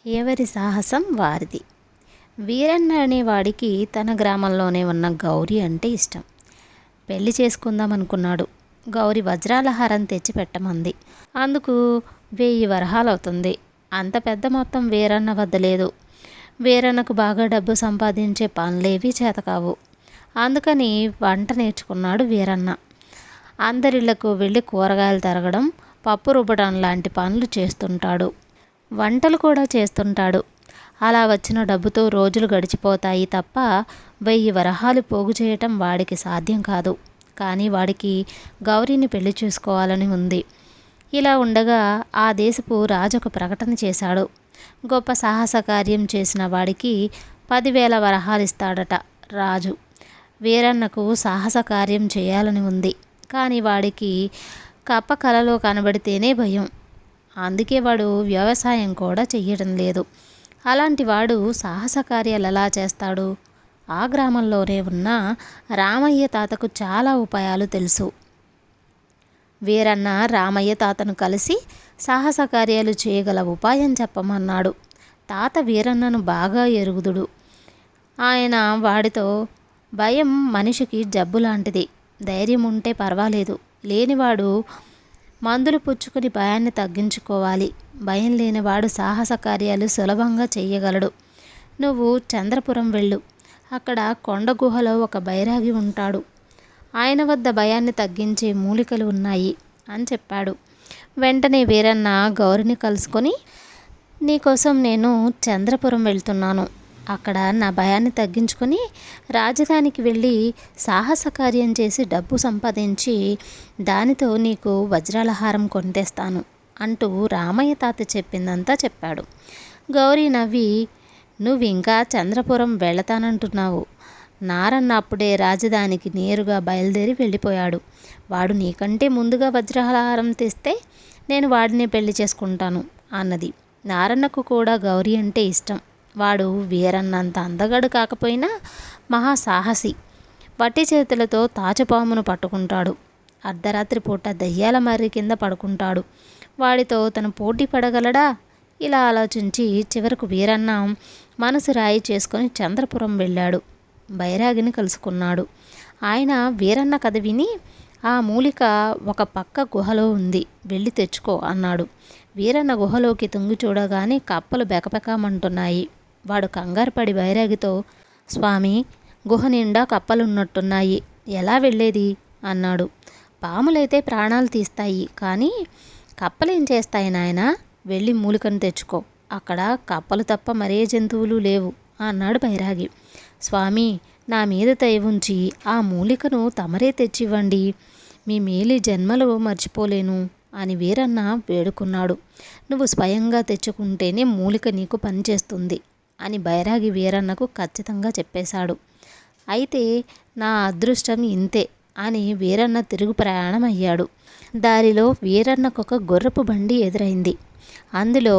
ఎవరి సాహసం వారిది. వీరన్న అనేవాడికి తన గ్రామంలోనే ఉన్న గౌరి అంటే ఇష్టం. పెళ్లి చేసుకుందాం అనుకున్నాడు. గౌరి వజ్రాల హారం తెచ్చి పెట్టమంది. అందుకు 1000 వరహాలు అవుతుంది. అంత పెద్ద మొత్తం వీరన్న వద్ద లేదు. వీరన్నకు బాగా డబ్బు సంపాదించే పనులేవి చేతకావు. అందుకని వంట నేర్చుకున్నాడు వీరన్న. అందరిళ్లకు వెళ్ళి కూరగాయలు తరగడం, పప్పు రుబ్బడం లాంటి పనులు చేస్తుంటాడు. వంటలు కూడా చేస్తుంటాడు. అలా వచ్చిన డబ్బుతో రోజులు గడిచిపోతాయి తప్ప 1000 వరహాలు పోగు చేయటం వాడికి సాధ్యం కాదు. కానీ వాడికి గౌరీని పెళ్లి చేసుకోవాలని ఉంది. ఇలా ఉండగా ఆ దేశపు రాజు ఒక ప్రకటన చేశాడు. గొప్ప సాహస కార్యం చేసిన వాడికి 10,000 వరహాలు ఇస్తాడట రాజు. వీరన్నకు సాహస కార్యం చేయాలని ఉంది. కానీ వాడికి కప్ప కలలో కనబడితేనే భయం. అందుకే వాడు వ్యవసాయం కూడా చెయ్యడం లేదు. అలాంటి వాడు సాహస కార్యాలు ఎలా చేస్తాడు? ఆ గ్రామంలోనే ఉన్న రామయ్య తాతకు చాలా ఉపాయాలు తెలుసు. వీరన్న రామయ్య తాతను కలిసి సాహస కార్యాలు చేయగల ఉపాయం చెప్పమన్నాడు. తాత వీరన్నను బాగా ఎరుగుదుడు. ఆయన వాడితో, భయం మనిషికి జబ్బు లాంటిది. ధైర్యం ఉంటే పర్వాలేదు. లేనివాడు మందులు పుచ్చుకుని భయాన్ని తగ్గించుకోవాలి. భయం లేనివాడు సాహస కార్యాలు సులభంగా చెయ్యగలడు. నువ్వు చంద్రపురం వెళ్ళు. అక్కడ కొండ గుహలో ఒక బైరాగి ఉంటాడు. ఆయన వద్ద భయాన్ని తగ్గించే మూలికలు ఉన్నాయి అని చెప్పాడు. వెంటనే వీరన్న గౌరిని కలుసుకొని, నీకోసం నేను చంద్రపురం వెళ్తున్నాను. అక్కడ నా భయాన్ని తగ్గించుకొని రాజధానికి వెళ్ళి సాహస కార్యం చేసి డబ్బు సంపాదించి దానితో నీకు వజ్రాల హారం కొనితేస్తాను అంటూ రామయ్య తాత చెప్పిందంతా చెప్పాడు. గౌరీ నవ్వి, నువ్వు ఇంకా చంద్రపురం వెళతానంటున్నావు. నారన్న అప్పుడే రాజధానికి నేరుగా బయలుదేరి వెళ్ళిపోయాడు. వాడు నీకంటే ముందుగా వజ్రాల హారం తెస్తే నేను వాడినే పెళ్లి చేసుకుంటాను అన్నది. నారన్నకు కూడా గౌరీ అంటే ఇష్టం. వాడు వీరన్నంత అందగాడు కాకపోయినా మహాసాహసి. వట్టి చేతులతో తాచుపామును పట్టుకుంటాడు. అర్ధరాత్రి పూట దయ్యాల మర్రి కింద పడుకుంటాడు. వాడితో తను పోటీ పడగలడా? ఇలా ఆలోచించి చివరకు వీరన్న మనసు రాయి చేసుకొని చంద్రపురం వెళ్ళాడు. బైరాగిని కలుసుకున్నాడు. ఆయన వీరన్న కథ విని, ఆ మూలిక ఒక పక్క గుహలో ఉంది, వెళ్ళి తెచ్చుకో అన్నాడు. వీరన్న గుహలోకి తుంగి చూడగానే కప్పలు బెకబెకమంటున్నాయి. వాడు కంగారు పడి బైరాగితో, స్వామి, గుహ నిండా కప్పలున్నట్టున్నాయి, ఎలా వెళ్ళేది అన్నాడు. పాములైతే ప్రాణాలు తీస్తాయి, కానీ కప్పలేం చేస్తాయి నాయనా? వెళ్ళి మూలికను తెచ్చుకో. అక్కడ కప్పలు తప్ప మరే జంతువులు లేవు అన్నాడు బైరాగి. స్వామి, నా మీద దయ ఉంచి ఆ మూలికను తమరే తెచ్చివ్వండి. మీ మేలి జన్మలో మర్చిపోలేను అని వీరన్న వేడుకున్నాడు. నువ్వు స్వయంగా తెచ్చుకుంటేనే మూలిక నీకు పనిచేస్తుంది అని బైరాగి వీరన్నకు ఖచ్చితంగా చెప్పేశాడు. అయితే నా అదృష్టం ఇంతే అని వీరన్న తిరుగు ప్రయాణం అయ్యాడు. దారిలో వీరన్నకొక గుర్రపు బండి ఎదురైంది. అందులో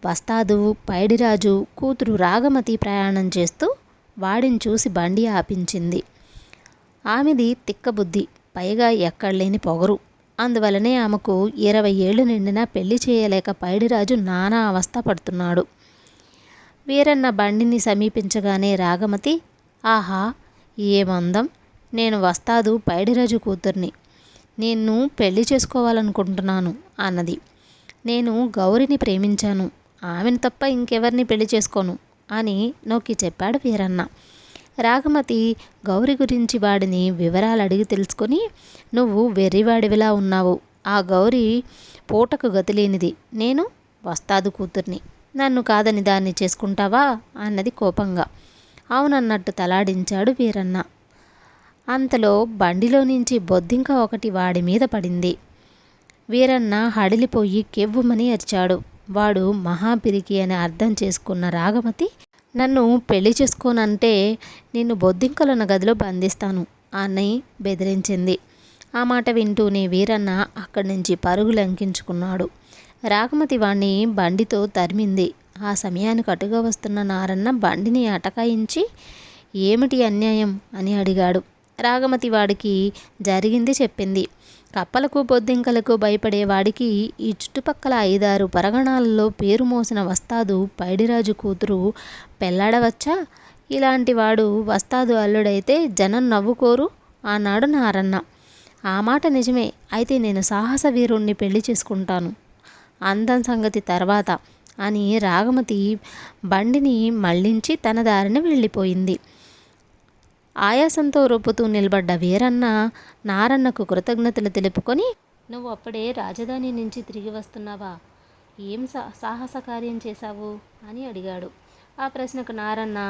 వస్తాదు పైడిరాజు కూతురు రాగమతి ప్రయాణం చేస్తూ వాడిని చూసి బండి ఆపించింది. ఆమెది తిక్కబుద్ధి, పైగా ఎక్కడలేని పొగరు. అందువలనే ఆమెకు 20 ఏళ్ళు నిండినా పెళ్లి చేయలేక పైడిరాజు నానా అవస్థ పడుతున్నాడు. వీరన్న బండిని సమీపించగానే రాగమతి, ఆహా, ఏమందం! నేను వస్తాదు పైడిరాజు కూతుర్ని. నిన్ను పెళ్లి చేసుకోవాలనుకుంటున్నాను అన్నది. నేను గౌరిని ప్రేమించాను. ఆమెను తప్ప ఇంకెవరిని పెళ్లి చేసుకోను అని నొక్కి చెప్పాడు వీరన్న. రాగమతి గౌరి గురించి వాడిని వివరాలు అడిగి తెలుసుకొని, నువ్వు వెర్రివాడివిలా ఉన్నావు. ఆ గౌరి పూటకు గతిలేనిది. నేను వస్తాదు కూతుర్ని. నన్ను కాదని దాన్ని చేసుకుంటావా అన్నది కోపంగా. అవునన్నట్టు తలాడించాడు వీరన్న. అంతలో బండిలో నుంచి బొద్దింక ఒకటి వాడి మీద పడింది. వీరన్న హడిలిపోయి కెవ్వుమని అరిచాడు. వాడు మహాపిరికి అని అర్థం చేసుకున్న రాగమతి, నన్ను పెళ్లి చేసుకోనంటే నిన్ను బొద్దింకలున్న గదిలో బంధిస్తాను అని బెదిరించింది. ఆ మాట వింటూనే వీరన్న అక్కడి నుంచి పరుగు లంకించుకున్నాడు. రాగమతి వాణ్ణి బండితో తరిమింది. ఆ సమయానికి అటుగా వస్తున్న నారన్న బండిని అటకాయించి, ఏమిటి అన్యాయం అని అడిగాడు. రాగమతి వాడికి జరిగింది చెప్పింది. కప్పలకు బొద్దింకలకు భయపడేవాడికి ఈ చుట్టుపక్కల 5-6 పరగణాలలో పేరు మోసిన వస్తాదు పైడిరాజు కూతురు పెళ్లాడవచ్చా? ఇలాంటి వాడు వస్తాదు అల్లుడైతే జనం నవ్వుకోరు అన్నాడు నారన్న. ఆ మాట నిజమే. అయితే నేను సాహస వీరుణ్ణి పెళ్లి చేసుకుంటాను, అందం సంగతి తర్వాత అని రాగమతి బండిని మళ్లించి తన దారిని వెళ్ళిపోయింది. ఆయాసంతో రొప్పుతూ నిలబడ్డ వీరన్న నారన్నకు కృతజ్ఞతలు తెలుపుకొని, నువ్వు అప్పుడే రాజధాని నుంచి తిరిగి వస్తున్నావా? ఏం సాహస కార్యం చేశావు అని అడిగాడు. ఆ ప్రశ్నకు నారన్న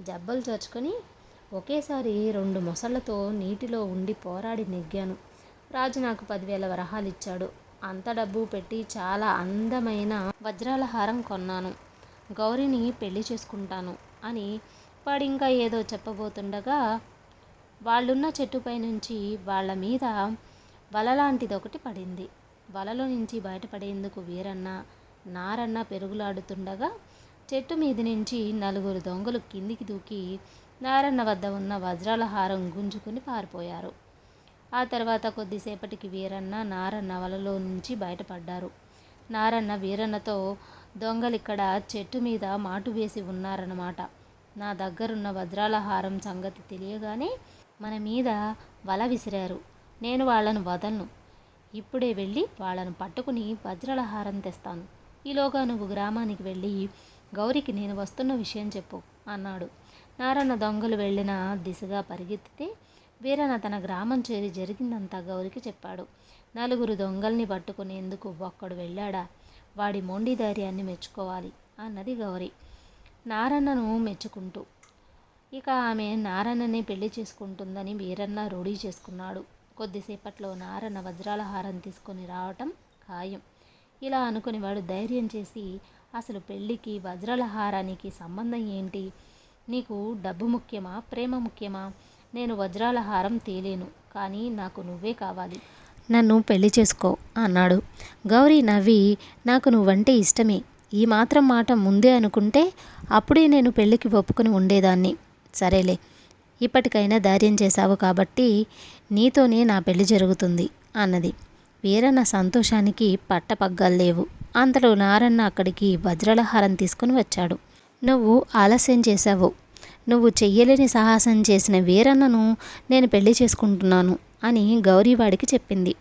జబ్బలు చర్చుకొని, ఒకేసారి 2 మొసళ్లతో నీటిలో ఉండి పోరాడి నెగ్గాను. రాజు నాకు 10,000 వరహాలు ఇచ్చాడు. అంత డబ్బు పెట్టి చాలా అందమైన వజ్రాల హారం కొన్నాను. గౌరిని పెళ్లి చేసుకుంటాను అని వాడింకా ఏదో చెప్పబోతుండగా వాళ్ళున్న చెట్టుపై నుంచి వాళ్ళ మీద వలలాంటిదొకటి పడింది. వలలో నుంచి బయటపడేందుకు వీరన్న నారన్న పెరుగులాడుతుండగా చెట్టు మీది నుంచి 4 దొంగలు కిందికి దూకి నారన్న వద్ద ఉన్న వజ్రాల హారం గుంజుకుని పారిపోయారు. ఆ తర్వాత కొద్దిసేపటికి వీరన్న నారన్న వలలో నుంచి బయటపడ్డారు. నారన్న వీరన్నతో, దొంగలిక్కడ చెట్టు మీద మాటు వేసి ఉన్నారన్నమాట. నా దగ్గరున్న వజ్రాల హారం సంగతి తెలియగానే మన మీద వల విసిరారు. నేను వాళ్లను వదలను. ఇప్పుడే వెళ్ళి వాళ్లను పట్టుకుని వజ్రాల హారం తెస్తాను. ఈలోగా నువ్వు గ్రామానికి వెళ్ళి గౌరికి నేను వస్తున్న విషయం చెప్పు అన్నాడు. నారన్న దొంగలు వెళ్ళిన దిశగా పరిగెత్తితే వీరన్న తన గ్రామం చేరి జరిగిందంతా గౌరికి చెప్పాడు. 4 దొంగల్ని పట్టుకునేందుకు ఒక్కడు వెళ్ళాడా? వాడి మొండి ధైర్యాన్ని మెచ్చుకోవాలి అన్నది గౌరి నారన్నను మెచ్చుకుంటూ. ఇక ఆమె నారన్ననే పెళ్లి చేసుకుంటుందని వీరన్న రూఢీ చేసుకున్నాడు. కొద్దిసేపట్లో నారన్న వజ్రాల హారం తీసుకొని రావటం ఖాయం. ఇలా అనుకుని వాడు ధైర్యం చేసి, అసలు పెళ్ళికి వజ్రాల హారానికి సంబంధం ఏంటి? నీకు డబ్బు ముఖ్యమా, ప్రేమ ముఖ్యమా? నేను వజ్రాల హారం తేలేను, కానీ నాకు నువ్వే కావాలి, నన్ను పెళ్లి చేసుకో అన్నాడు. గౌరీ నవ్వి, నాకు నువ్వంటే ఇష్టమే. ఈ మాత్రం మాట ముందే అనుకుంటే అప్పుడే నేను పెళ్ళికి ఒప్పుకొని ఉండేదాన్ని. సరేలే, ఇప్పటికైనా ధైర్యం చేశావు కాబట్టి నీతోనే నా పెళ్లి జరుగుతుంది అన్నది. వీరన్న సంతోషానికి పట్టపగ్గాలు లేవు. అంతలో నారన్న అక్కడికి వజ్రాల హారం తీసుకుని వచ్చాడు. నువ్వు ఆలస్యం చేశావు. నువ్వు చెయ్యలేని సాహసం చేసిన వీరన్నను నేను పెళ్లి చేసుకుంటున్నాను అని గౌరీవాడికి చెప్పింది.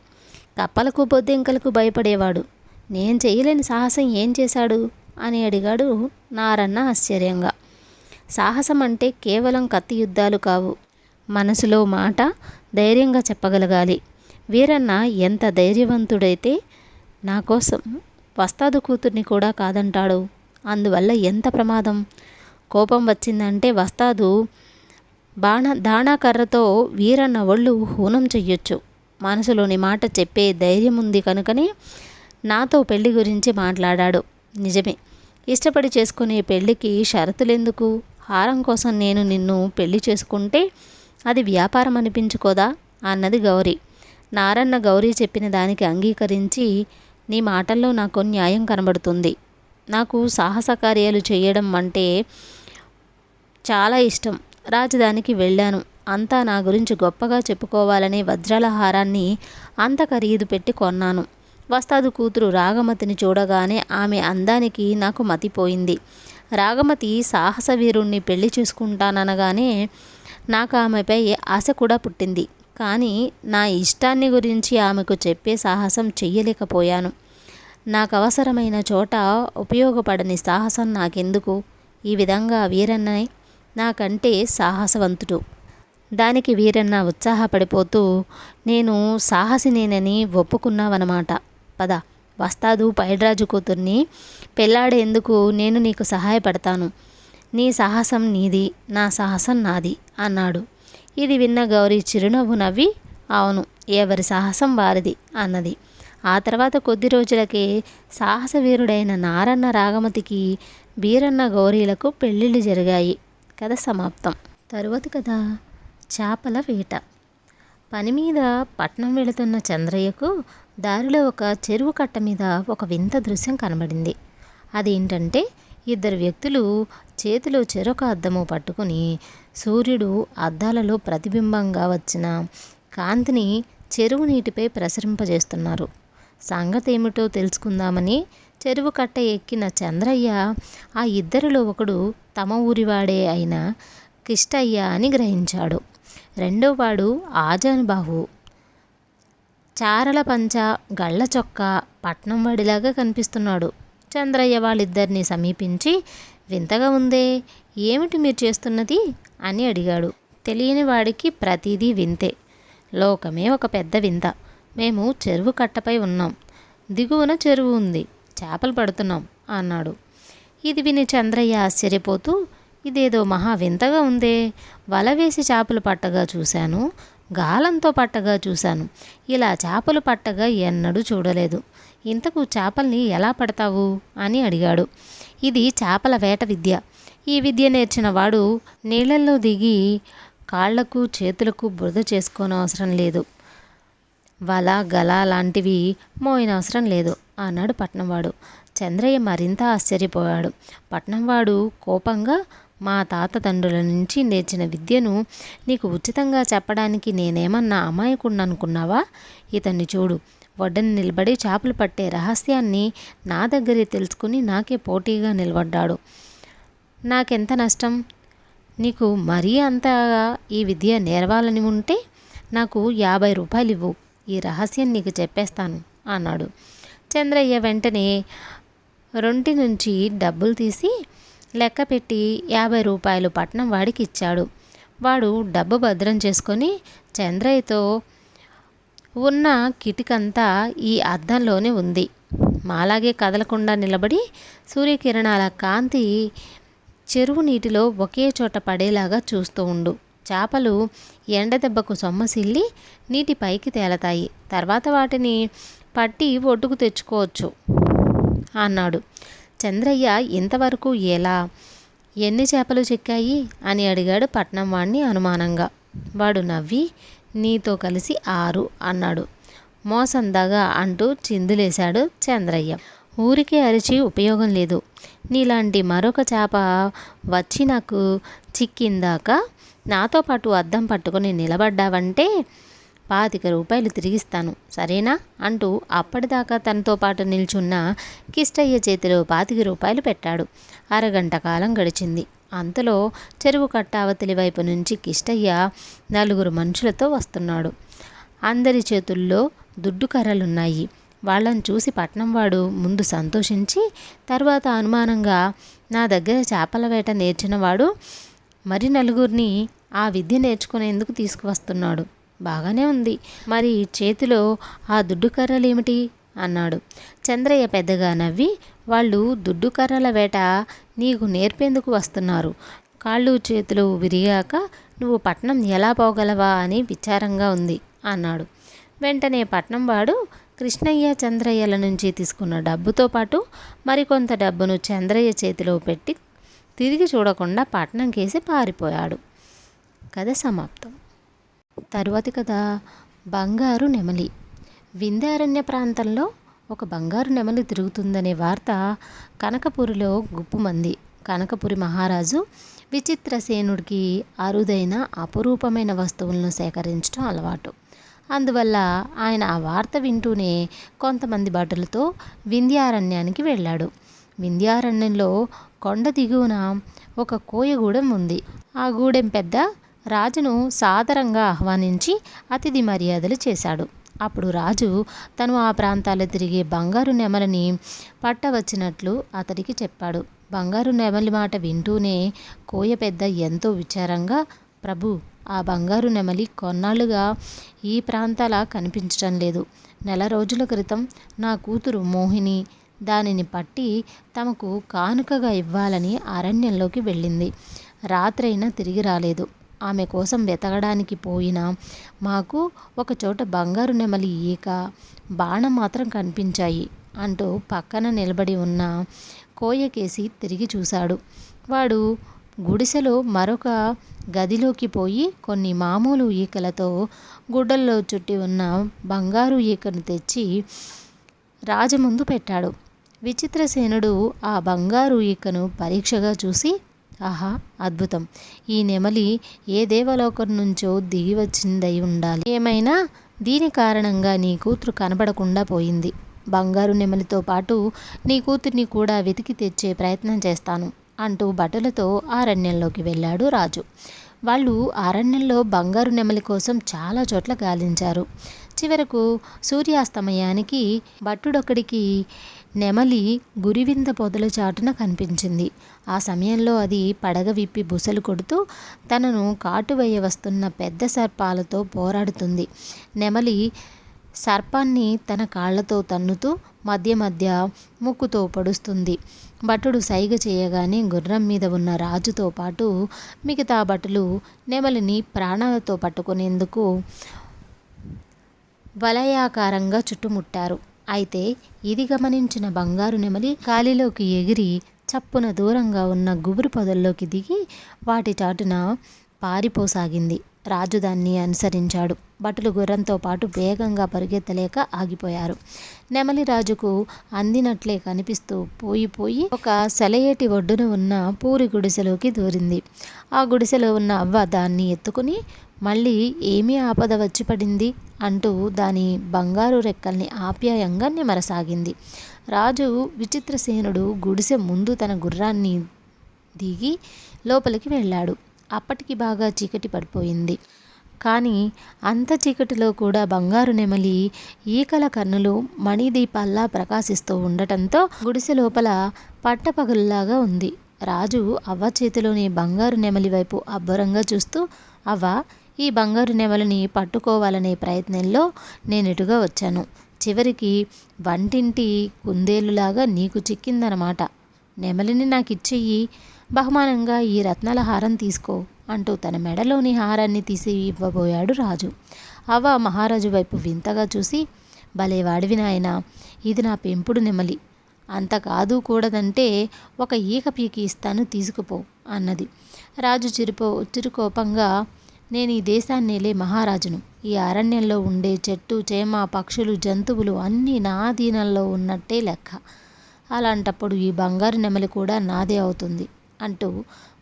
కప్పలకు బొద్దింకలకు భయపడేవాడు నేను చెయ్యలేని సాహసం ఏం చేశాడు అని అడిగాడు నారన్న ఆశ్చర్యంగా. సాహసం అంటే కేవలం కత్తి యుద్ధాలు కావు, మనసులో మాట ధైర్యంగా చెప్పగలగాలి. వీరన్న ఎంత ధైర్యవంతుడైతే నా కోసం వస్తాదు కూతుర్ని కూడా కాదంటాడు. అందువల్ల ఎంత ప్రమాదం. కోపం వచ్చిందంటే వస్తాదు దాణాకర్రతో వీరన్న ఒళ్ళు హూనం చెయ్యొచ్చు. మనసులోని మాట చెప్పే ధైర్యం ఉంది కనుకనే నాతో పెళ్లి గురించి మాట్లాడాడు. నిజమే, ఇష్టపడి చేసుకునే పెళ్ళికి షరతులెందుకు? హారం కోసం నేను నిన్ను పెళ్లి చేసుకుంటే అది వ్యాపారం అనిపించుకోదా అన్నది గౌరీ. నారన్న గౌరీ చెప్పిన దానికి అంగీకరించి, నీ మాటల్లో నాకు న్యాయం కనబడుతుంది. నాకు సాహస కార్యాలు చేయడం అంటే చాలా ఇష్టం. రాజధానికి వెళ్ళాను. అంతా నా గురించి గొప్పగా చెప్పుకోవాలనే వజ్రాల హారాన్ని అంత ఖరీదు పెట్టి కొన్నాను. వస్తాదు కూతురు రాగమతిని చూడగానే ఆమె అందానికి నాకు మతిపోయింది. రాగమతి సాహస వీరుణ్ణి పెళ్లి చేసుకుంటాననగానే నాకు ఆమెపై ఆశ కూడా పుట్టింది. కానీ నా ఇష్టాన్ని గురించి ఆమెకు చెప్పే సాహసం చెయ్యలేకపోయాను. నాకు అవసరమైన చోట ఉపయోగపడని సాహసం నాకెందుకు? ఈ విధంగా వీరన్ననే నాకంటే సాహసవంతుడు. దానికి వీరన్న ఉత్సాహపడిపోతూ, నేను సాహసినేనని ఒప్పుకున్నావన్నమాట. పద, వస్తాదు పైడిరాజు కూతుర్ని పెళ్లాడేందుకు నేను నీకు సహాయపడతాను. నీ సాహసం నీది, నా సాహసం నాది అన్నాడు. ఇది విన్న గౌరీ చిరునవ్వు నవ్వి, అవును, ఎవరి సాహసం వారిది అన్నది. ఆ తర్వాత కొద్ది రోజులకే సాహస వీరుడైన నారన్న రాగమతికి వీరన్న గౌరీలకు పెళ్ళిళ్ళు జరిగాయి. కథ సమాప్తం. తరువాత కథ చేపల వేట. పని మీద పట్నం వెళుతున్న చంద్రయ్యకు దారిలో ఒక చెరువు కట్ట మీద ఒక వింత దృశ్యం కనబడింది. అదేంటంటే 2 వ్యక్తులు చేతిలో చెరొక అద్దము పట్టుకుని సూర్యుడు అద్దాలలో ప్రతిబింబంగా వచ్చిన కాంతిని చెరువు నీటిపై ప్రసరింపజేస్తున్నారు. సంగతి ఏమిటో తెలుసుకుందామని చెరువు కట్ట ఎక్కిన చంద్రయ్య ఆ ఇద్దరిలో ఒకడు తమ ఊరివాడే అయిన కిష్టయ్య అని గ్రహించాడు. రెండోవాడు ఆజానుబాహు, చారల పంచ, గళ్ళ చొక్కా, పట్నం వాడిలాగా కనిపిస్తున్నాడు. చంద్రయ్య వాళ్ళిద్దరిని సమీపించి, వింతగా ఉందే, ఏమిటి మీరు చేస్తున్నది అని అడిగాడు. తెలియని వాడికి ప్రతిదీ వింతే, లోకమే ఒక పెద్ద వింత. మేము చెరువు కట్టపై ఉన్నాం, దిగువన చెరువు ఉంది, చేపలు పడుతున్నాం అన్నాడు. ఇది విని చంద్రయ్య ఆశ్చర్యపోతూ, ఇదేదో మహా వింతగా ఉందే, వల వేసి చేపలు పట్టగా చూశాను, గాలంతో పట్టగా చూశాను, ఇలా చేపలు పట్టగా ఎన్నడూ చూడలేదు. ఇంతకు చేపల్ని ఎలా పడతావు అని అడిగాడు. ఇది చేపల వేట విద్య. ఈ విద్య నేర్చిన వాడు నీళ్ళల్లో దిగి కాళ్లకు చేతులకు బురద చేసుకోనవసరం లేదు, వల గల లాంటివి మోయనవసరం లేదు అన్నాడు పట్నంవాడు. చంద్రయ్య మరింత ఆశ్చర్యపోయాడు. పట్నంవాడు కోపంగా, మా తాత తండ్రుల నుంచి నేర్చిన విద్యను నీకు ఉచితంగా చెప్పడానికి నేనేమన్నా అమాయకుడిననుకున్నావా? ఇతన్ని చూడు, ఒడ్డున నిలబడి చేపలు పట్టే రహస్యాన్ని నా దగ్గరే తెలుసుకుని నాకే పోటీగా నిలబడ్డాడు. నాకెంత నష్టం? నీకు మరీ అంతగా ఈ విద్య నేర్వాలని ఉంటే నాకు 50 రూపాయలు ఇవ్వు, ఈ రహస్యం నీకు చెప్పేస్తాను అన్నాడు. చంద్రయ్య వెంటనే రొంటి నుంచి డబ్బులు తీసి లెక్క పెట్టి 50 రూపాయలు పట్నం వాడికి ఇచ్చాడు. వాడు డబ్బు భద్రం చేసుకొని చంద్రయ్యతో, ఉన్న కిటికంతా ఈ అద్దంలోనే ఉంది, మాలాగే కదలకుండా నిలబడి సూర్యకిరణాల కాంతి చెరువు నీటిలో ఒకే చోట పడేలాగా చూస్తూ ఉండు. చేపలు ఎండదెబ్బకు సొమ్మసిల్లి నీటి పైకి తేలతాయి, తర్వాత వాటిని పట్టి ఒడ్డుకు తెచ్చుకోవచ్చు అన్నాడు. చంద్రయ్య ఇంతవరకు ఎలా, ఎన్ని చేపలు చిక్కాయి అని అడిగాడు పట్నం వాడిని అనుమానంగా. వాడు నవ్వి, నీతో కలిసి 6 అన్నాడు. మోసందాగా అంటూ చిందులేశాడు చంద్రయ్య. ఊరికే అరిచి ఉపయోగం లేదు, నీలాంటి మరొక చేప వచ్చి నాకు చిక్కిందాక నాతో పాటు అద్దం పట్టుకొని నిలబడ్డావంటే 25 రూపాయలు తిరిగిస్తాను, సరేనా అంటూ అప్పటిదాకా తనతో పాటు నిల్చున్న కిష్టయ్య చేతిలో 25 రూపాయలు పెట్టాడు. అరగంట కాలం గడిచింది. అంతలో చెరువు కట్ట అవతలి వైపు నుంచి కిష్టయ్య 4 మనుషులతో వస్తున్నాడు. అందరి చేతుల్లో దుడ్డు కర్రలున్నాయి. వాళ్ళని చూసి పట్నంవాడు ముందు సంతోషించి, తర్వాత అనుమానంగా, నా దగ్గర చేపల వేట నేర్చినవాడు మరి 4 ఆ విద్య నేర్చుకునేందుకు తీసుకువస్తున్నాడు, బాగానే ఉంది, మరి చేతిలో ఆ దుడ్డు కర్రలేమిటి అన్నాడు. చంద్రయ్య పెద్దగా నవ్వి, వాళ్ళు దుడ్డు కర్రల వేట నీకు నేర్పేందుకు వస్తున్నారు, కాళ్ళు చేతులు విరిగాక నువ్వు పట్నం ఎలా పోగలవా అని విచారంగా ఉంది అన్నాడు. వెంటనే పట్నంవాడు కృష్ణయ్య చంద్రయ్యల నుంచి తీసుకున్న డబ్బుతో పాటు మరికొంత డబ్బును చంద్రయ్య చేతిలో పెట్టి తిరిగి చూడకుండా పట్నం కేసి పారిపోయాడు. కథ సమాప్తం. తరువాతి కథ బంగారు నెమలి. వింధ్యారణ్య ప్రాంతంలో ఒక బంగారు నెమలి తిరుగుతుందనే వార్త కనకపురిలో గుప్పుమంది. కనకపురి మహారాజు విచిత్రసేనుడికి అరుదైన అపురూపమైన వస్తువులను సేకరించడం అలవాటు. అందువల్ల ఆయన ఆ వార్త వింటూనే కొంతమంది భటులతో వింధ్యారణ్యానికి వెళ్ళాడు. వింధ్యారణ్యంలో కొండ దిగువన ఒక కోయగూడెం ఉంది. ఆ గూడెం పెద్ద రాజును సాదరంగా ఆహ్వానించి అతిథి మర్యాదలు చేశాడు. అప్పుడు రాజు తను ఆ ప్రాంతాల్లో తిరిగే బంగారు నెమలిని పట్టవచ్చినట్లు అతడికి చెప్పాడు. బంగారు నెమలి మాట వింటూనే కోయ పెద్ద ఎంతో విచారంగా, ప్రభు, ఆ బంగారు నెమలి కొన్నాళ్ళుగా ఈ ప్రాంతాల కనిపించటం లేదు. 4 రోజుల క్రితం నా కూతురు మోహిని దానిని పట్టి తమకు కానుకగా ఇవ్వాలని అరణ్యంలోకి వెళ్ళింది. రాత్రైనా తిరిగి రాలేదు. ఆమె కోసం వెతకడానికి పోయినా మాకు ఒకచోట బంగారు నెమలి ఈక, బాణం మాత్రం కనిపించాయి అంటూ పక్కన నిలబడి ఉన్న కోయకేసి తిరిగి చూశాడు. వాడు గుడిసెలో మరొక గదిలోకి పోయి కొన్ని మామూలు ఈకలతో గుడ్డల్లో చుట్టి ఉన్న బంగారు ఈకను తెచ్చి రాజు ముందు పెట్టాడు. విచిత్రసేనుడు ఆ బంగారు ఈకను పరీక్షగా చూసి, ఆహా, అద్భుతం, ఈ నెమలి ఏ దేవలోకం నుంచో దిగి వచ్చిందై ఉండాలి, ఏమైనా దీని కారణంగా నీ కూతురు కనబడకుండా పోయింది. బంగారు నెమలితో పాటు నీ కూతుర్ని కూడా వెతికి తెచ్చే ప్రయత్నం చేస్తాను అంటూ భటులతో అరణ్యంలోకి వెళ్ళాడు రాజు. వాళ్ళు అరణ్యంలో బంగారు నెమలి కోసం చాలా చోట్ల గాలించారు. చివరకు సూర్యాస్తమయానికి భట్టుడొక్కడికి నెమలి గురివింద పొదల చాటున కనిపించింది. ఆ సమయంలో అది పడగ విప్పి బుసలు కొడుతూ తనను కాటువేయ వస్తున్న పెద్ద సర్పాలతో పోరాడుతుంది. నెమలి సర్పాన్ని తన కాళ్లతో తన్నుతూ మధ్య మధ్య ముక్కుతో పొడుస్తుంది. భటుడు సైగ చేయగానే గుర్రం మీద ఉన్న రాజుతో పాటు మిగతా భటులు నెమలిని ప్రాణాలతో పట్టుకునేందుకు వలయాకారంగా చుట్టుముట్టారు. అయితే ఇది గమనించిన బంగారు నెమలి గాలిలోకి ఎగిరి చప్పున దూరంగా ఉన్న గుబురు పొదల్లోకి దిగి వాటి చాటున పారిపోసాగింది. రాజు దాన్ని అనుసరించాడు. భటులు గుర్రంతో పాటు వేగంగా పరిగెత్తలేక ఆగిపోయారు. నెమలి రాజుకు అందినట్లే కనిపిస్తూ పోయి ఒక సెలయేటి ఒడ్డున ఉన్న పూరి గుడిసెలోకి దూరింది. ఆ గుడిసెలో ఉన్న అవ్వ దాన్ని ఎత్తుకుని మళ్ళీ ఏమీ ఆపద వచ్చి పడింది అంటూ దాని బంగారు రెక్కల్ని ఆప్యాయంగా నిమరసాగింది. రాజు విచిత్రసేనుడు గుడిసె ముందు తన గుర్రాన్ని దిగి లోపలికి వెళ్ళాడు. అప్పటికి బాగా చీకటి పడిపోయింది. కానీ అంత చీకటిలో కూడా బంగారు నెమలి ఈకల కన్నులు మణిదీపాల్లా ప్రకాశిస్తూ ఉండటంతో గుడిసె లోపల పట్టపగలులాగా ఉంది. రాజు అవ్వ చేతిలోని బంగారు నెమలి వైపు అబ్బురంగా చూస్తూ, అవ్వ, ఈ బంగారు నెమలిని పట్టుకోవాలనే ప్రయత్నంలో నేనెటుగా వచ్చాను. చివరికి వంటింటి కుందేలులాగా నీకు చిక్కిందనమాట. నెమలిని నాకిచ్చెయ్యి, బహుమానంగా ఈ రత్నాల హారం తీసుకో అంటూ తన మెడలోని హారాన్ని తీసి ఇవ్వబోయాడు రాజు. అవ్వ మహారాజు వైపు వింతగా చూసి, భలేవాడివి నాయనా, ఇది నా పెంపుడు నెమలి. అంత కాదు కూడదంటే ఒక ఈక పీకి ఇస్తాను, తీసుకుపో అన్నది. రాజు చిరుకోపంగా, నేను ఈ దేశాన్నేలే మహారాజును. ఈ అరణ్యంలో ఉండే చెట్టు చేమ పక్షులు జంతువులు అన్నీ నా అధీనంలో ఉన్నట్టే లెక్క. అలాంటప్పుడు ఈ బంగారు నెమలి కూడా నాదే అవుతుంది అంటూ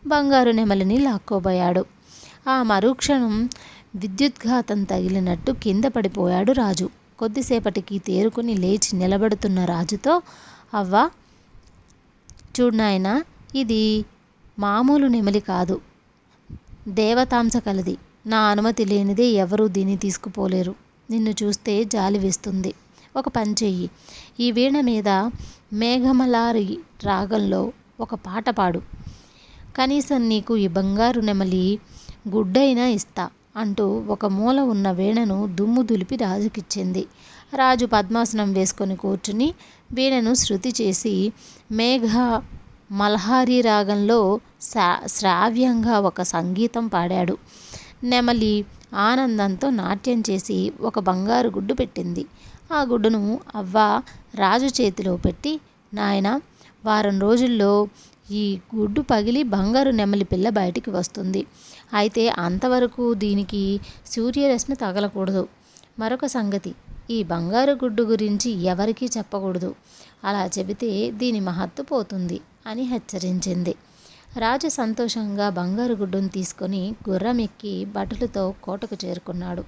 బంగారు నెమలిని లాక్కోబోయాడు. ఆ మరుక్షణం విద్యుద్ఘాతం తగిలినట్టు కింద పడిపోయాడు రాజు. కొద్దిసేపటికి తేరుకుని లేచి నిలబడుతున్న రాజుతో, అవ్వ, చూడు నాయనా, ఇది మామూలు నెమలి కాదు, దేవతాంశ కలది. నా అనుమతి లేనిదే ఎవరూ దీన్ని తీసుకుపోలేరు. నిన్ను చూస్తే జాలి వేస్తుంది. ఒక పని చెయ్యి, ఈ వీణ మీద మేఘమలారి రాగంలో ఒక పాట పాడు. కనీసం నీకు ఈ బంగారు నెమలి గుడ్డైనా ఇస్తా అంటూ ఒక మూల ఉన్న వీణను దుమ్ము దులిపి రాజుకిచ్చింది. రాజు పద్మాసనం వేసుకొని కూర్చుని వీణను శృతి చేసి మేఘ మల్హారీ రాగంలో శ్రావ్యంగా ఒక సంగీతం పాడాడు. నెమలి ఆనందంతో నాట్యం చేసి ఒక బంగారు గుడ్డు పెట్టింది. ఆ గుడ్డును అవ్వ రాజు చేతిలో పెట్టి, నాయన, వారం రోజుల్లో ఈ గుడ్డు పగిలి బంగారు నెమలి పిల్ల బయటికి వస్తుంది. అయితే అంతవరకు దీనికి సూర్యరశ్మి తగలకూడదు. మరొక సంగతి, ఈ బంగారు గుడ్డు గురించి ఎవరికీ చెప్పకూడదు. అలా చెబితే దీని మహత్తు పోతుంది అని హెచ్చరించింది. రాజు సంతోషంగా బంగారు గుడ్డును తీసుకొని గుర్రం ఎక్కి భటులతో కోటకు చేరుకున్నాడు.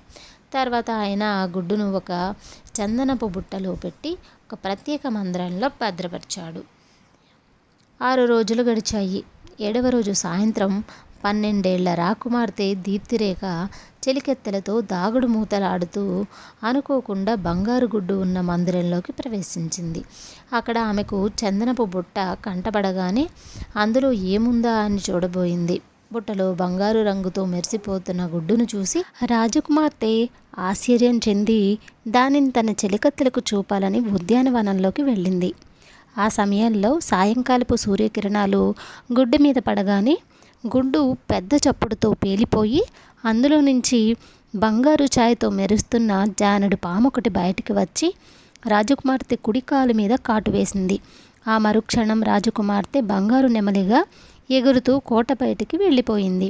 తర్వాత ఆయన ఆ గుడ్డును ఒక చందనపు బుట్టలో పెట్టి ఒక ప్రత్యేక మందిరంలో భద్రపరిచాడు. 6 రోజులు గడిచాయి. 7వ రోజు సాయంత్రం 12 ఏళ్ల రాకుమార్తె దీప్తిరేఖ చెలికెత్తెలతో దాగుడు మూతలాడుతూ అనుకోకుండా బంగారు గుడ్డు ఉన్న మందిరంలోకి ప్రవేశించింది. అక్కడ ఆమెకు చందనపు బుట్ట కంటపడగానే అందులో ఏముందా అని చూడబోయింది. బుట్టలో బంగారు రంగుతో మెరిసిపోతున్న గుడ్డును చూసి రాజకుమార్తె ఆశ్చర్యం చెంది దానిని తన చెలికత్తెలకు చూపాలని ఉద్యానవనంలోకి వెళ్ళింది. ఆ సమయంలో సాయంకాలపు సూర్యకిరణాలు గుడ్డు మీద పడగానే గుడ్డు పెద్ద చప్పుడుతో పేలిపోయి అందులో నుంచి బంగారు ఛాయతో మెరుస్తున్న జానెడు పామొకటి బయటికి వచ్చి రాజకుమార్తె కుడికాలు మీద కాటు వేసింది. ఆ మరుక్షణం రాజకుమార్తె బంగారు నెమలిగా ఎగురుతూ కోట బయటికి వెళ్ళిపోయింది.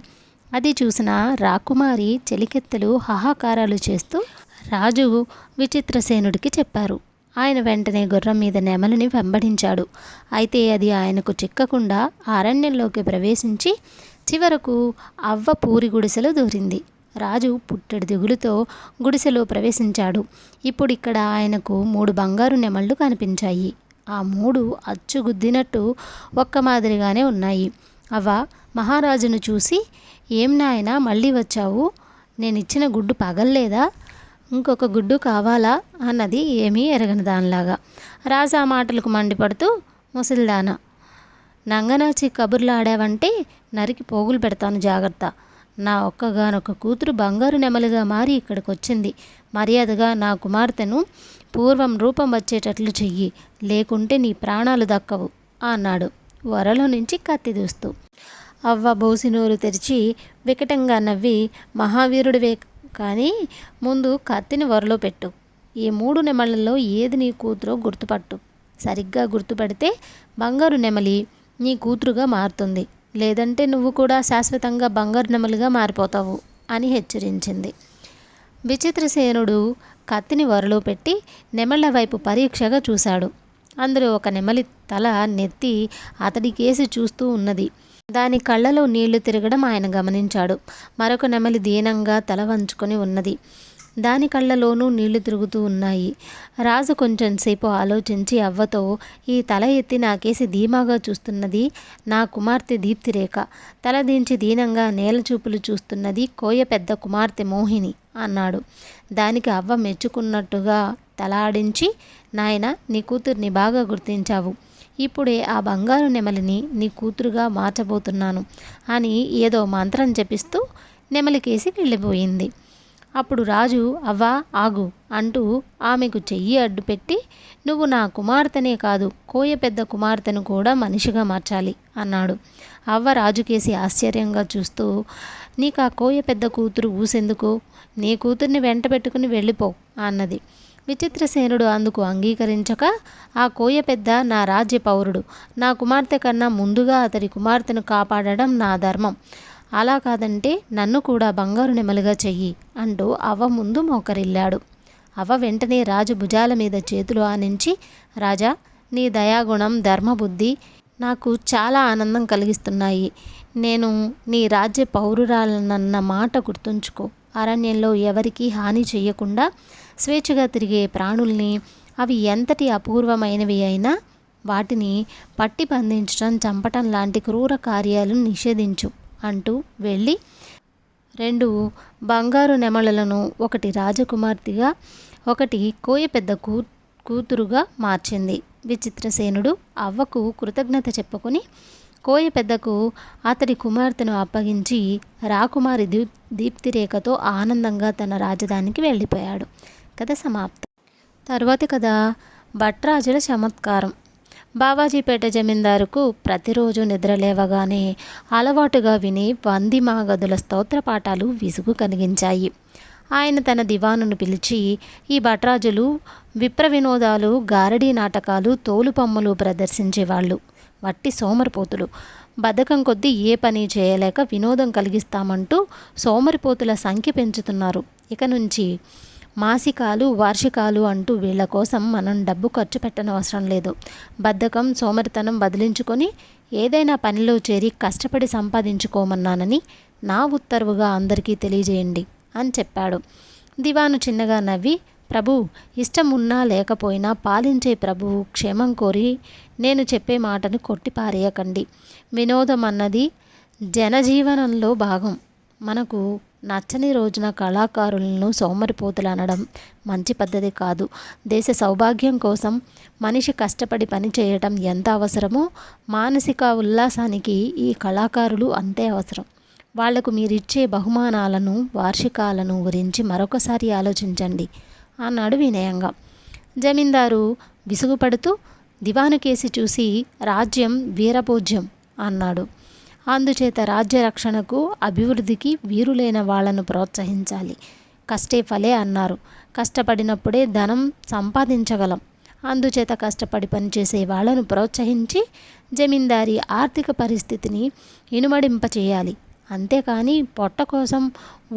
అది చూసిన రాకుమారి చెలికెత్తెలు హాహాకారాలు చేస్తూ రాజు విచిత్రసేనుడికి చెప్పారు. ఆయన వెంటనే గుర్రం మీద నెమలిని వెంబడించాడు. అయితే అది ఆయనకు చిక్కకుండా అరణ్యంలోకి ప్రవేశించి చివరకు అవ్వ పూరి గుడిసెలో దూరింది. రాజు పుట్టెడు దిగులుతో గుడిసెలో ప్రవేశించాడు. ఇప్పుడు ఇక్కడ ఆయనకు 3 బంగారు నెమళ్ళు కనిపించాయి. ఆ 3 అచ్చుగుద్దినట్టు ఒక్క మాదిరిగానే ఉన్నాయి. అవ్వ మహారాజును చూసి, ఏం నాయనా మళ్ళీ వచ్చావు? నేనిచ్చిన గుడ్డు పగల్లేదా? ఇంకొక గుడ్డు కావాలా అన్నది ఏమీ ఎరగని దానిలాగా. రాజు ఆ మాటలకు మండిపడుతూ, ముసలిదానా, నంగనాచి కబుర్లు ఆడావంటే నరికి పోగులు పెడతాను జాగ్రత్త. నా ఒక్కగానొక్క కూతురు బంగారు నెమలిగా మారి ఇక్కడికి వచ్చింది. మర్యాదగా నా కుమార్తెను పూర్వం రూపం వచ్చేటట్లు చెయ్యి, లేకుంటే నీ ప్రాణాలు దక్కవు అన్నాడు వరలో నుంచి కత్తి దూస్తూ. అవ్వ బోసినోరు తెరిచి వికటంగా నవ్వి, మహావీరుడివే కానీ ముందు కత్తిని వరలో పెట్టు. ఈ 3 నెమళ్ళల్లో ఏది నీ కూతురో గుర్తుపట్టు. సరిగ్గా గుర్తుపడితే బంగారు నెమలి నీ కూతురుగా మారుతుంది, లేదంటే నువ్వు కూడా శాశ్వతంగా బంగారు నెమలిగా మారిపోతావు అని హెచ్చరించింది. విచిత్రసేనుడు కత్తిని వరలో పెట్టి నెమళ్ళ వైపు పరీక్షగా చూశాడు. అందులో ఒక నెమలి తల నెత్తి అతడికేసి చూస్తూ ఉన్నది. దాని కళ్ళలో నీళ్లు తిరగడం ఆయన గమనించాడు. మరొక నెమలి దీనంగా తల వంచుకొని ఉన్నది. దాని కళ్ళలోనూ నీళ్లు తిరుగుతూ ఉన్నాయి. రాజు కొంచెంసేపు ఆలోచించి అవ్వతో, ఈ తల ఎత్తి నాకేసి ధీమాగా చూస్తున్నది నా కుమార్తె దీప్తిరేఖ, తల దించి దీనంగా నేల చూపులు చూస్తున్నది కోయ పెద్ద కుమార్తె మోహిని అన్నాడు. దానికి అవ్వ మెచ్చుకున్నట్టుగా తల ఆడించి, నాయన నీ కూతుర్ని బాగా గుర్తించావు. ఇప్పుడే ఆ బంగారు నెమలిని నీ కూతురుగా మార్చబోతున్నాను అని ఏదో మంత్రం జపిస్తూ నెమలికేసి వెళ్ళిపోయింది. అప్పుడు రాజు, అవ్వా ఆగు అంటూ ఆమెకు చెయ్యి అడ్డుపెట్టి, నువ్వు నా కుమార్తెనే కాదు కోయ పెద్ద కుమార్తెను కూడా మనిషిగా మార్చాలి అన్నాడు. అవ్వ రాజుకేసి ఆశ్చర్యంగా చూస్తూ, నీకు ఆ కోయ పెద్ద కూతురు ఊసెందుకు? నీ కూతుర్ని వెంట పెట్టుకుని వెళ్ళిపో అన్నది. విచిత్రసేనుడు అందుకు అంగీకరించక, ఆ కోయ పెద్ద నా రాజ్య పౌరుడు, నా కుమార్తె కన్నా ముందుగా అతడి కుమార్తెను కాపాడడం నా ధర్మం. అలా కాదంటే నన్ను కూడా బంగారు నెమలిగా చెయ్యి అంటూ అవ్వ ముందు మోకరిల్లాడు. అవ్వ వెంటనే రాజు భుజాల మీద చేతులు ఆనించి, రాజా, నీ దయాగుణం ధర్మబుద్ధి నాకు చాలా ఆనందం కలిగిస్తున్నాయి. నేను నీ రాజ్య పౌరురాలనన్న మాట గుర్తుంచుకో. అరణ్యంలో ఎవరికీ హాని చెయ్యకుండా స్వేచ్ఛగా తిరిగే ప్రాణుల్ని, అవి ఎంతటి అపూర్వమైనవి అయినా వాటిని పట్టి బంధించడం, చంపటం లాంటి క్రూర కార్యాలను నిషేధించు అంటూ వెళ్ళి 2 బంగారు నెమళ్ళలను ఒకటి రాజకుమార్తెగా, ఒకటి కోయ పెద్ద కూతురుగా మార్చింది. విచిత్రసేనుడు అవ్వకు కృతజ్ఞత చెప్పుకొని కోయ పెద్దకు అతడి కుమార్తెను అప్పగించి రాకుమారి దీప్తిరేఖతో ఆనందంగా తన రాజధానికి వెళ్ళిపోయాడు. కథ సమాప్తం. తర్వాతి కథ భట్రాజుల చమత్కారం. బావాజీపేట జమీందారుకు ప్రతిరోజు నిద్రలేవగానే అలవాటుగా విని వందిమాగదుల స్తోత్రపాఠాలు విసుగు కలిగించాయి. ఆయన తన దివానును పిలిచి, ఈ భట్రాజులు విప్ర వినోదాలు, గారడీ నాటకాలు, తోలుపమ్ములు ప్రదర్శించేవాళ్ళు. వట్టి సోమరిపోతులు. బద్ధకం కొద్దీ ఏ పని చేయలేక వినోదం కలిగిస్తామంటూ సోమరిపోతుల సంఖ్య పెంచుతున్నారు. ఇక నుంచి మాసికాలు, వార్షికాలు అంటూ వీళ్ళ కోసం మనం డబ్బు ఖర్చు పెట్టనవసరం లేదు. బద్ధకం, సోమరితనం వదిలించుకొని ఏదైనా పనిలో చేరి కష్టపడి సంపాదించుకోమన్నానని నా ఉత్తర్వుగా అందరికీ తెలియజేయండి అని చెప్పాడు. దివాను చిన్నగా నవ్వి, ప్రభు, ఇష్టం ఉన్నా లేకపోయినా పాలించే ప్రభువు క్షేమం కోరి నేను చెప్పే మాటను కొట్టిపారేయకండి. వినోదం అన్నది జనజీవనంలో భాగం. మనకు నచ్చని రోజున కళాకారులను సోమరిపోతులు అనడం మంచి పద్ధతి కాదు. దేశ సౌభాగ్యం కోసం మనిషి కష్టపడి పని చేయటం ఎంత అవసరమో మానసిక ఉల్లాసానికి ఈ కళాకారులు అంతే అవసరం. వాళ్లకు మీరిచ్చే బహుమానాలను, వార్షికాలను గురించి మరొకసారి ఆలోచించండి అన్నాడు వినయంగా. జమీందారు విసుగుపడుతూ దివాను కేసి చూసి, రాజ్యం వీరభోజ్యం అన్నాడు. అందుచేత రాజ్య రక్షణకు, అభివృద్ధికి వీరులైన వాళ్లను ప్రోత్సహించాలి. కష్టే ఫలే అన్నారు. కష్టపడినప్పుడే ధనం సంపాదించగలం. అందుచేత కష్టపడి పనిచేసే వాళ్లను ప్రోత్సహించి జమీందారీ ఆర్థిక పరిస్థితిని ఇనుమడింపచేయాలి. అంతేకాని పొట్ట కోసం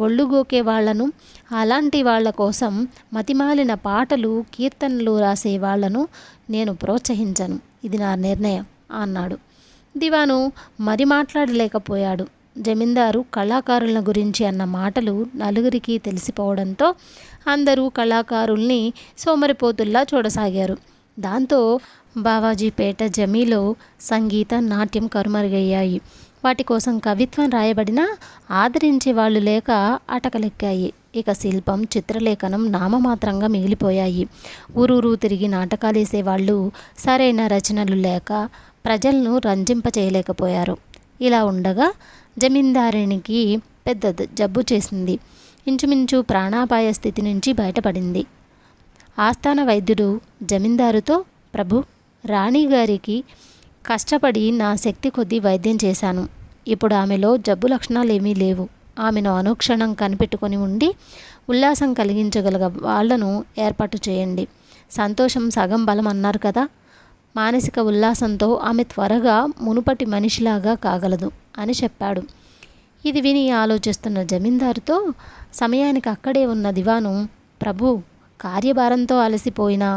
ఒళ్ళుగోకే వాళ్లను, అలాంటి వాళ్ల కోసం మతిమాలిన పాటలు, కీర్తనలు రాసే వాళ్లను నేను ప్రోత్సహించను. ఇది నా నిర్ణయం అన్నాడు. దివాను మరి మాట్లాడలేకపోయాడు. జమీందారు కళాకారుల గురించి అన్న మాటలు నలుగురికి తెలిసిపోవడంతో అందరూ కళాకారుల్ని సోమరిపోతుల్లా చూడసాగారు. దాంతో బావాజీపేట జమీలో సంగీత, నాట్యం కనుమరుగయ్యాయి. వాటి కోసం కవిత్వం రాయబడినా ఆదరించే వాళ్ళు లేక అటకలెక్కాయి. ఇక శిల్పం, చిత్రలేఖనం నామమాత్రంగా మిగిలిపోయాయి. ఊరూరు తిరిగి నాటకాలేసేవాళ్ళు సరైన రచనలు లేక ప్రజలను రంజింపచేయలేకపోయారు. ఇలా ఉండగా జమీందారునికి పెద్ద జబ్బు చేసింది. ఇంచుమించు ప్రాణాపాయ స్థితి నుంచి బయటపడింది. ఆస్థాన వైద్యుడు జమీందారుతో, ప్రభు, రాణిగారికి కష్టపడి నా శక్తి కొద్దీ వైద్యం చేశాను. ఇప్పుడు ఆమెలో జబ్బు లక్షణాలు ఏమీ లేవు. ఆమెను అనుక్షణం కనిపెట్టుకొని ఉండి ఉల్లాసం కలిగించగల వాళ్లను ఏర్పాటు చేయండి. సంతోషం సగం బలం అన్నారు కదా. మానసిక ఉల్లాసంతో ఆమె త్వరగా మునుపటి మనిషిలాగా కాగలదు అని చెప్పాడు. ఇది విని ఆలోచిస్తున్న జమీందారుతో సమయానికి అక్కడే ఉన్న దివాను, ప్రభు, కార్యభారంతో అలసిపోయినా,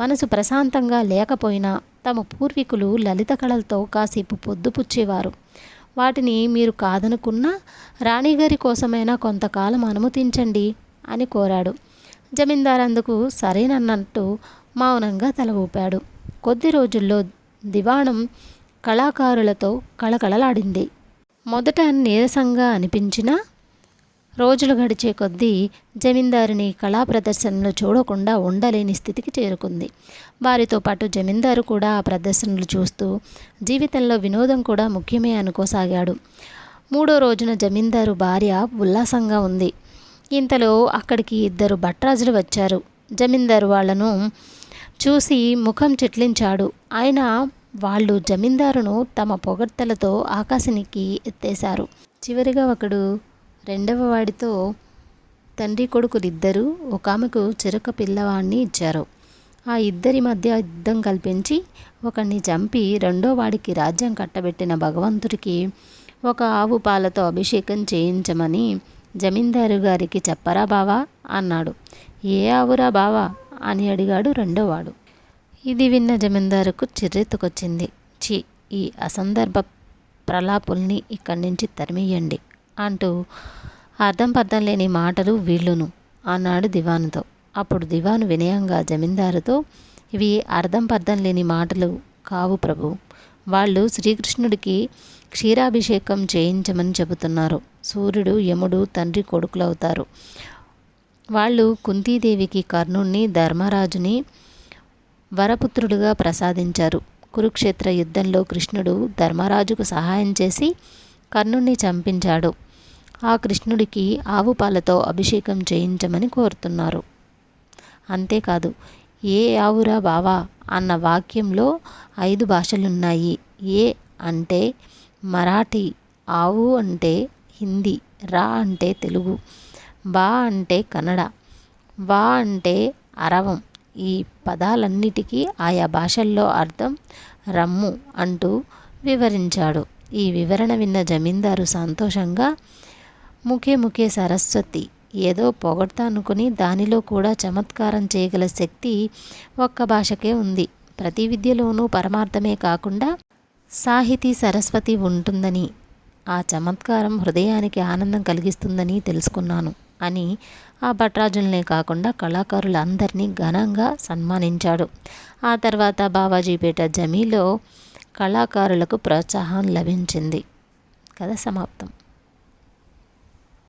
మనసు ప్రశాంతంగా లేకపోయినా తమ పూర్వీకులు లలిత కళలతో కాసేపు పొద్దుపుచ్చేవారు. వాటిని మీరు కాదనుకున్నా రాణిగారి కోసమైనా కొంతకాలం అనుమతించండి అని కోరాడు. జమీందారు అందుకు సరేనన్నట్టు మౌనంగా తల ఊపాడు. కొద్ది రోజుల్లో దివాణం కళాకారులతో కళకళలాడింది. మొదట నీరసంగా అనిపించినా రోజులు గడిచే కొద్దీ జమీందారుని కళా ప్రదర్శనలు చూడకుండా ఉండలేని స్థితికి చేరుకుంది. వారితో పాటు జమీందారు కూడా ఆ ప్రదర్శనలు చూస్తూ జీవితంలో వినోదం కూడా ముఖ్యమే అనుకోసాగాడు. 3వ రోజున జమీందారు భార్య ఉల్లాసంగా ఉంది. ఇంతలో అక్కడికి 2 భట్రాజులు వచ్చారు. జమీందారు వాళ్లను చూసి ముఖం చిట్లించాడు. ఆయన వాళ్ళు జమీందారును తమ పొగడ్తలతో ఆకాశానికి ఎత్తేశారు. చివరిగా ఒకడు 2వ వాడితో, తండ్రి కొడుకులిద్దరూ ఒక ఆమెకు చిరక పిల్లవాడిని ఇచ్చారు. ఆ ఇద్దరి మధ్య యుద్ధం కల్పించి ఒకడిని చంపి 2వ వాడికి రాజ్యం కట్టబెట్టిన భగవంతుడికి ఒక ఆవు పాలతో అభిషేకం చేయించమని జమీందారు గారికి చెప్పరా బావా అన్నాడు. ఏ ఆవురా బావా అని అడిగాడు 2వ వాడు. ఇది విన్న జమీందారుకు చిర్రెత్తుకొచ్చింది. ఛీ, ఈ అసందర్భ ప్రలాపుల్ని ఇక్కడి నుంచి తరిమేయండి అంటూ అర్థం పర్థం లేని మాటలు వీళ్ళును అన్నాడు దివానుతో. అప్పుడు దివాను వినయంగా జమీందారుతో, ఇవి అర్థం పర్థం లేని మాటలు కావు ప్రభు. వాళ్ళు శ్రీకృష్ణుడికి క్షీరాభిషేకం చేయించమని చెబుతున్నారు. సూర్యుడు, యముడు తండ్రి కొడుకులవుతారు. వాళ్ళు కుంతీదేవికి కర్ణుణ్ణి, ధర్మరాజుని వరపుత్రుడుగా ప్రసాదించారు. కురుక్షేత్ర యుద్ధంలో కృష్ణుడు ధర్మరాజుకు సహాయం చేసి కర్ణుణ్ణి చంపించాడు. ఆ కృష్ణుడికి ఆవు పాలతో అభిషేకం చేయించమని కోరుతున్నారు. అంతేకాదు, ఏ ఆవురా బావా అన్న వాక్యంలో 5 భాషలున్నాయి. ఏ అంటే మరాఠీ, ఆవు అంటే హిందీ, రా అంటే తెలుగు, బా అంటే కన్నడ, వా అంటే అరవం. ఈ పదాలన్నిటికీ ఆయా భాషల్లో అర్థం రమ్ము అంటూ వివరించాడు. ఈ వివరణ విన్న జమీందారు సంతోషంగా, ముఖే ముఖే సరస్వతి, ఏదో పొగడ్తా అనుకుని దానిలో కూడా చమత్కారం చేయగల శక్తి ఒక్క భాషకే ఉంది. ప్రతి విద్యలోనూ పరమార్థమే కాకుండా సాహితీ సరస్వతి ఉంటుందని, ఆ చమత్కారం హృదయానికి ఆనందం కలిగిస్తుందని తెలుసుకున్నాను అని ఆ భట్రాజులనే కాకుండా కళాకారులందరినీ ఘనంగా సన్మానించాడు. ఆ తర్వాత బావాజీపేట జమీలో కళాకారులకు ప్రోత్సాహం లభించింది. కథ సమాప్తం.